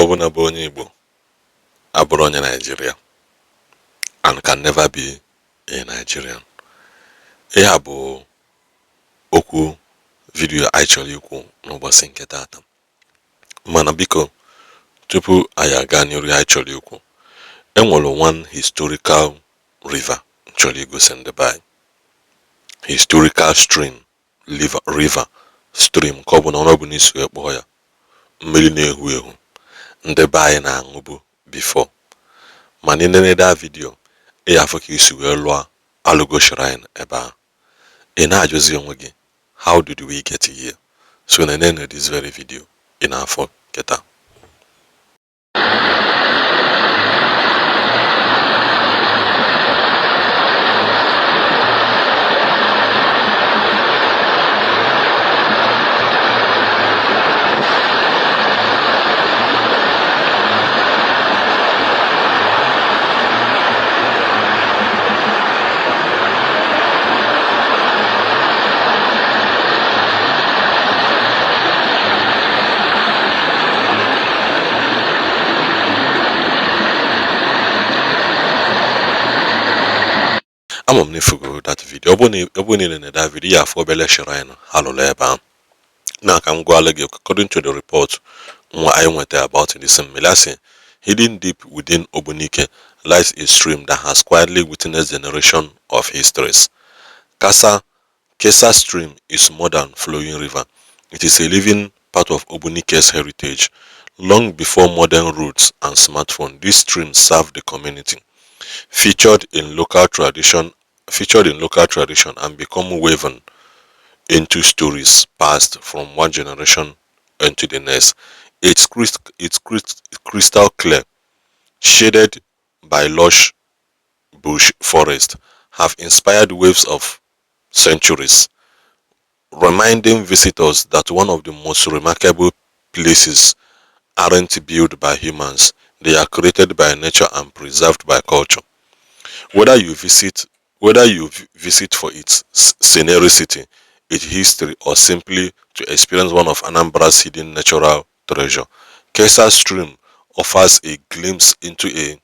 ọbụla bụ onye Igbo abụrụ onye Nigeria and can never be a Nigerian. Ihe bụ okwu vidiyo anyị chọrọ ikwu n'ụbọchị nke taata. Mana biko tupu anyị aga n'iru anyị chọrọ ikwu, enwere one historical river chọrọ igosi ndị be anyị. Historical stream, river stream ka ọ bụ na ọ bụ n'isi ekpọ ya, mmiri na-ehu ehu ndị be anyị na-aṅụbu before. Mana ị na-ede vidiyo ị afọ ka isi wee lụọ alụgo shrine ebe a, ị na-ajụzi onwe gị, how did we get here? So na this very video ị na-afọ keta. Ama m na-efugo that video. Ọ bụ niile na that video ya afọ obele shrine ha lụrụ ebe ahụ. Na ka m gwala gị, according to the report nwa anyị nweta about this mmiri, hidden deep within Ogbunike lies a stream that has quietly witnessed generation of histories. Kesa stream is modern flowing river. It is a living part of Ogbunike's heritage. Long before modern roads and smartphone, this stream served the community. Featured in local tradition and become woven into stories passed from one generation into the next. It's crystal clear, shaded by lush bush forest, have inspired waves of centuries, reminding visitors that one of the most remarkable places aren't built by humans, they are created by nature and preserved by culture. Whether you visit for its scenicity, its history, or simply to experience one of Anambra's hidden natural treasure, Kesa Stream offers a glimpse into a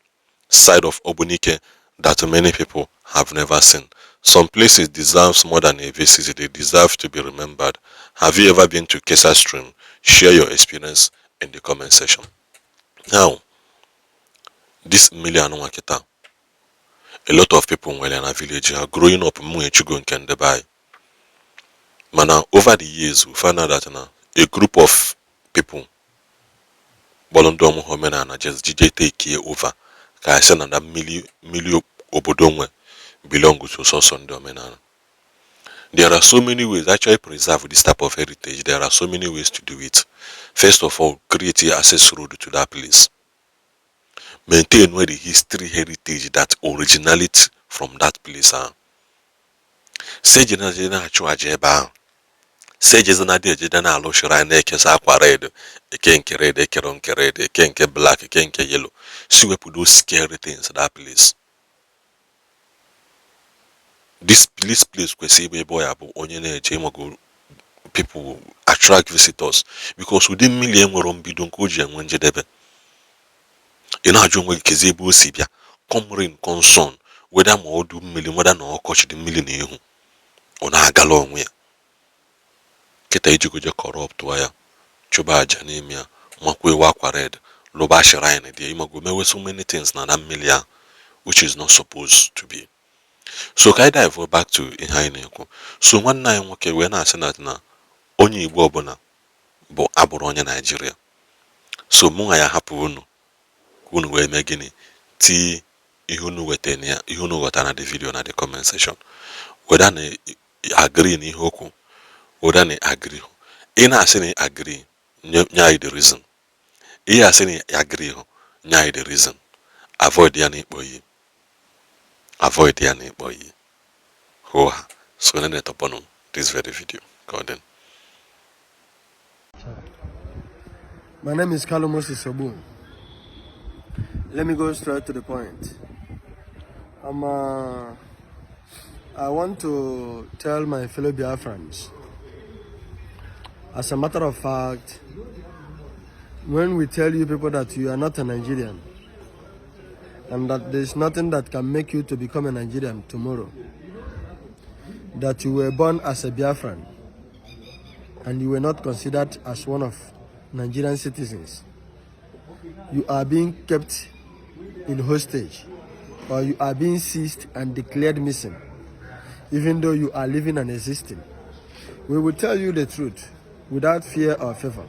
side of Ogbunike that many people have never seen. Some places deserve more than a visit, they deserve to be remembered. Have you ever been to Kesa Stream? Share your experience in the comment section. Now, this million wakita, a lot of people in a village are growing up in Mana over the years we found out that a group of people just take over. That million obodonwe belong to Sunday. There are so many ways actually preserve this type of heritage. There are so many ways to do it. First of all, create an access road to that place. Maintain where the history heritage that originality from that place are. Say jena chuajeba. Say jena de jena alo shrine ekesa akwa red, ekenke red, ekeronke red, ekenke black, ekenke yellow. See we put those scary things in that place. This place we see boy abu onye people attract visitors because within million were on bidon koji and wenjedebe. In our jungle Kizebo Sibia, come rain, concern, whether more do million, whether no coach the million on our galon way. Keta Ijuja corrupt wire, Chuba Janemia, Makwe Wakwa red, Lobash Ryan, the Imagume with so many things na million, which is not supposed to be. So I dive back to Inhaineko. So one night when I said that na only Igbo bo abụrụ Nigeria. So mụ ya hapụ unu wee mee gịnị ti ihe unu wetara na the video na the comment section. Whether na agree na ihe okwu, whether na agree. Ị na-asị na agree, nye the reason. Ị asị na agree, nye the reason. Avoid ya na ikpo yi. Avoid ya na ikpo yi. Hoha. So na net upon this very video. Go then. My name is Carlo Moses Sobu. Let me go straight to the point. I want to tell my fellow Biafrans, as a matter of fact, when we tell you people that you are not a Nigerian and that there's nothing that can make you to become a Nigerian tomorrow, that you were born as a Biafran and you were not considered as one of Nigerian citizens, you are being kept in hostage, or you are being seized and declared missing, even though you are living and existing. We will tell you the truth without fear or favor.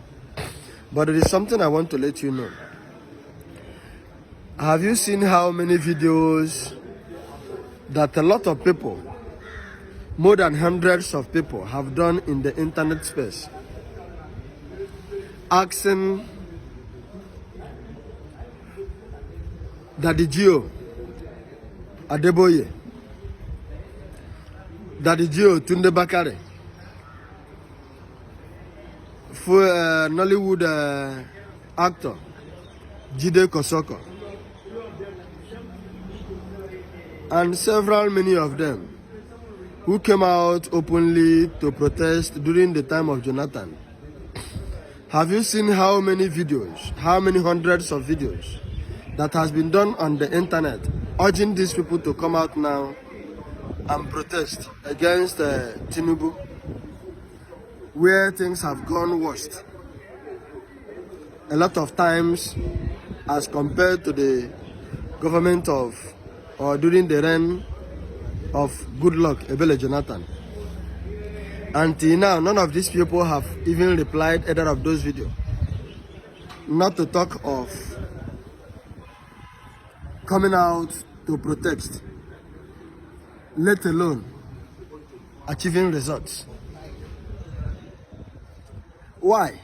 But there is something I want to let you know. Have you seen how many videos that a lot of people, more than hundreds of people, have done in the internet space, asking Daddy Gio Adeboye, Daddy Gio Tunde Bakare, for Nollywood actor Jide Kosoko, and many of them who came out openly to protest during the time of Jonathan. Have you seen how many videos, how many hundreds of videos that has been done on the internet urging these people to come out now and protest against Tinubu, where things have gone worst a lot of times as compared to the government of, or during the reign of Goodluck Ebele Jonathan. Until now, none of these people have even replied either of those videos. Not to talk of coming out to protest, let alone achieving results. Why?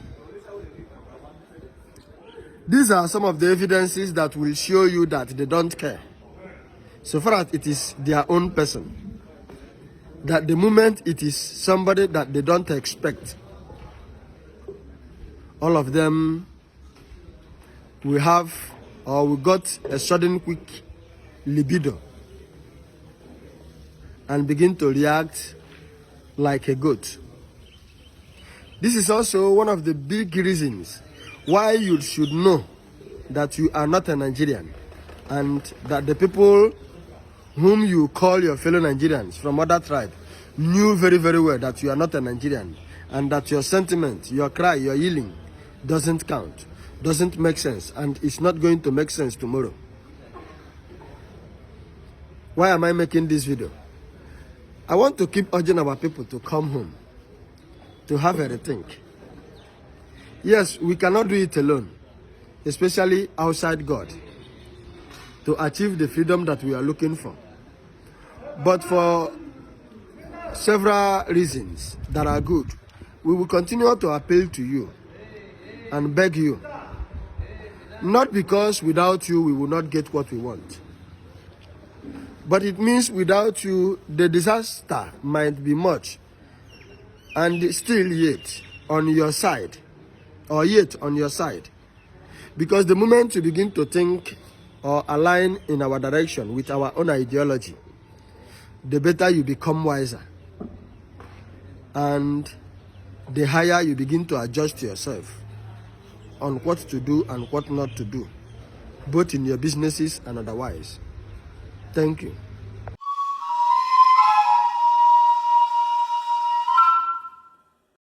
These are some of the evidences that will show you that they don't care, so far as it is their own person. That the moment it is somebody that they don't expect, all of them will have, or we got a sudden quick libido and begin to react like a goat. This is also one of the big reasons why you should know that you are not a Nigerian, and that the people whom you call your fellow Nigerians from other tribes knew very, very well that you are not a Nigerian, and that your sentiment, your cry, your yelling doesn't count, doesn't make sense, and it's not going to make sense tomorrow. Why am I making this video? I want to keep urging our people to come home, to have a rethink. Yes, we cannot do it alone, especially outside God, to achieve the freedom that we are looking for. But for several reasons that are good, we will continue to appeal to you and beg you. Not because without you we will not get what we want, but it means without you the disaster might be much and still yet on your side, or yet on your side. Because the moment you begin to think or align in our direction with our own ideology, the better you become wiser, and the higher you begin to adjust yourself on what to do and what not to do, both in your businesses and otherwise. Thank you.